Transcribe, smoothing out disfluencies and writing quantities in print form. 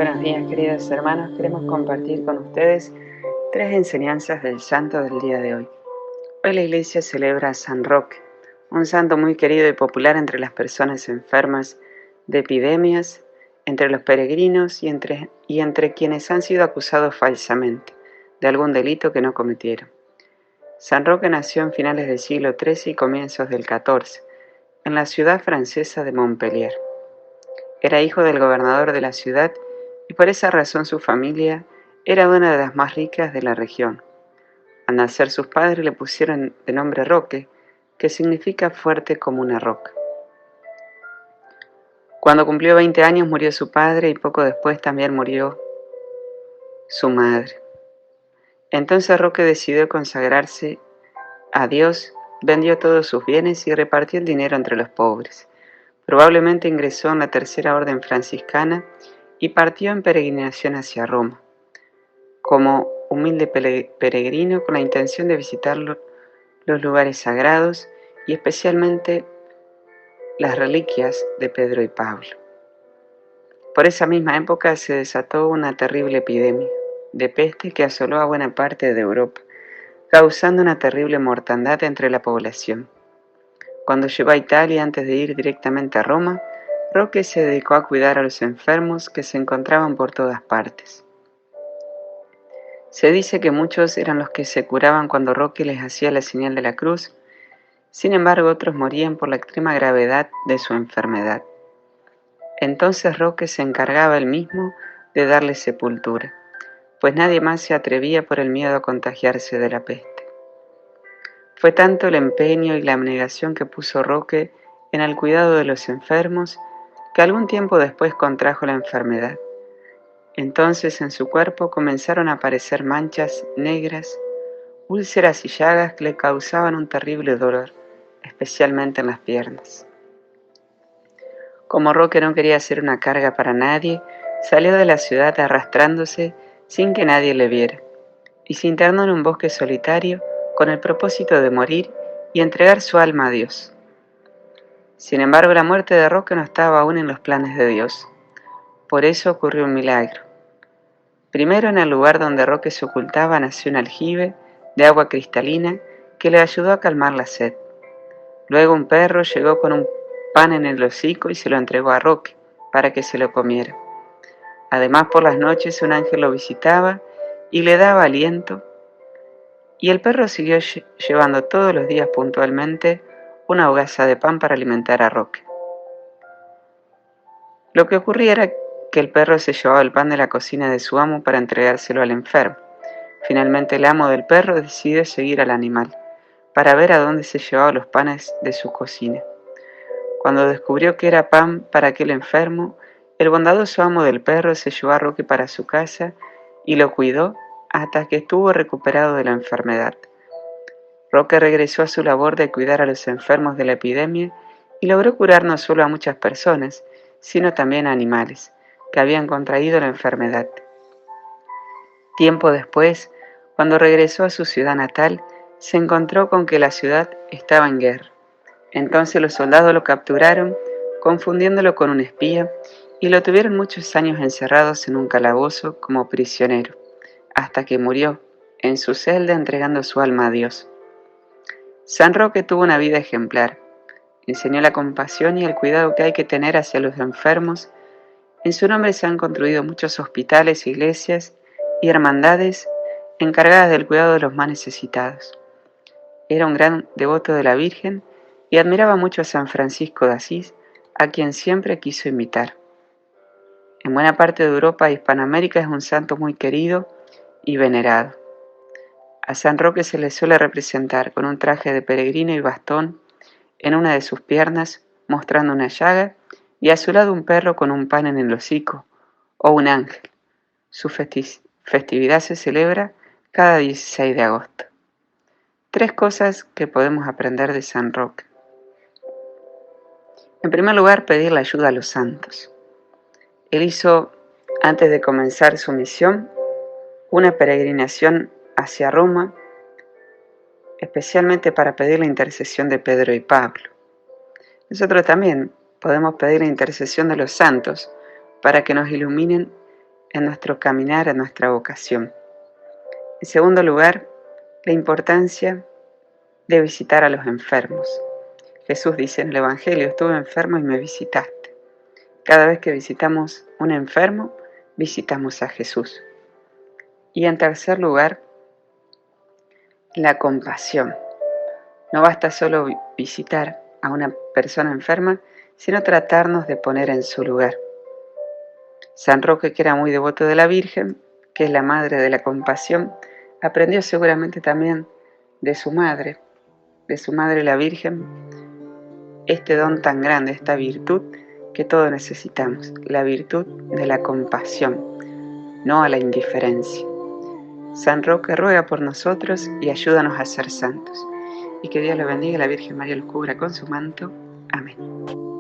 Buenos días, queridos hermanos. Queremos compartir con ustedes tres enseñanzas del santo del día de hoy. Hoy la iglesia celebra a San Roque, un santo muy querido y popular entre las personas enfermas de epidemias, entre los peregrinos y entre quienes han sido acusados falsamente de algún delito que no cometieron. San Roque nació en finales del siglo XIII y comienzos del XIV, en la ciudad francesa de Montpellier. Era hijo del gobernador de la ciudad y por esa razón su familia era una de las más ricas de la región. Al nacer sus padres le pusieron de nombre Roque, que significa fuerte como una roca. Cuando cumplió 20 años murió su padre y poco después también murió su madre. Entonces Roque decidió consagrarse a Dios, vendió todos sus bienes y repartió el dinero entre los pobres. Probablemente ingresó en la tercera orden franciscana y partió en peregrinación hacia Roma, como humilde peregrino con la intención de visitar los lugares sagrados y especialmente las reliquias de Pedro y Pablo. Por esa misma época se desató una terrible epidemia de peste que asoló a buena parte de Europa, causando una terrible mortandad entre la población. Cuando llegó a Italia, antes de ir directamente a Roma, Roque se dedicó a cuidar a los enfermos que se encontraban por todas partes. Se dice que muchos eran los que se curaban cuando Roque les hacía la señal de la cruz, sin embargo otros morían por la extrema gravedad de su enfermedad. Entonces Roque se encargaba él mismo de darles sepultura, pues nadie más se atrevía por el miedo a contagiarse de la peste. Fue tanto el empeño y la abnegación que puso Roque en el cuidado de los enfermos que algún tiempo después contrajo la enfermedad. Entonces en su cuerpo comenzaron a aparecer manchas negras, úlceras y llagas que le causaban un terrible dolor, especialmente en las piernas. Como Roque no quería ser una carga para nadie, salió de la ciudad arrastrándose sin que nadie le viera, y se internó en un bosque solitario con el propósito de morir y entregar su alma a Dios. Sin embargo, la muerte de Roque no estaba aún en los planes de Dios. Por eso ocurrió un milagro. Primero, en el lugar donde Roque se ocultaba, nació un aljibe de agua cristalina que le ayudó a calmar la sed. Luego un perro llegó con un pan en el hocico y se lo entregó a Roque para que se lo comiera. Además, por las noches un ángel lo visitaba y le daba aliento, y el perro siguió llevando todos los días puntualmente una hogaza de pan para alimentar a Roque. Lo que ocurría era que el perro se llevaba el pan de la cocina de su amo para entregárselo al enfermo. Finalmente el amo del perro decidió seguir al animal para ver a dónde se llevaba los panes de su cocina. Cuando descubrió que era pan para aquel enfermo, el bondadoso amo del perro se llevó a Roque para su casa y lo cuidó hasta que estuvo recuperado de la enfermedad. Roque regresó a su labor de cuidar a los enfermos de la epidemia y logró curar no solo a muchas personas, sino también a animales que habían contraído la enfermedad. Tiempo después, cuando regresó a su ciudad natal, se encontró con que la ciudad estaba en guerra. Entonces los soldados lo capturaron, confundiéndolo con un espía, y lo tuvieron muchos años encerrados en un calabozo como prisionero, hasta que murió en su celda entregando su alma a Dios. San Roque tuvo una vida ejemplar. Enseñó la compasión y el cuidado que hay que tener hacia los enfermos. En su nombre se han construido muchos hospitales, iglesias y hermandades encargadas del cuidado de los más necesitados. Era un gran devoto de la Virgen y admiraba mucho a San Francisco de Asís, a quien siempre quiso imitar. En buena parte de Europa e Hispanoamérica es un santo muy querido y venerado. A San Roque se le suele representar con un traje de peregrino y bastón en una de sus piernas, mostrando una llaga, y a su lado un perro con un pan en el hocico, o un ángel. Su festividad se celebra cada 16 de agosto. Tres cosas que podemos aprender de San Roque. En primer lugar, pedir la ayuda a los santos. Él hizo, antes de comenzar su misión, una peregrinación hacia Roma, especialmente para pedir la intercesión de Pedro y Pablo. Nosotros también podemos pedir la intercesión de los santos para que nos iluminen en nuestro caminar, en nuestra vocación. En segundo lugar, la importancia de visitar a los enfermos. Jesús dice en el Evangelio: estuve enfermo y me visitaste. Cada vez que visitamos un enfermo, visitamos a Jesús. Y en tercer lugar, la compasión. No basta solo visitar a una persona enferma, sino tratarnos de poner en su lugar. San Roque, que era muy devoto de la Virgen, que es la madre de la compasión, aprendió seguramente también de su madre la Virgen, este don tan grande, esta virtud que todos necesitamos, la virtud de la compasión, no a la indiferencia. San Roque ruega por nosotros y ayúdanos a ser santos. Y que Dios los bendiga, la Virgen María los cubra con su manto. Amén.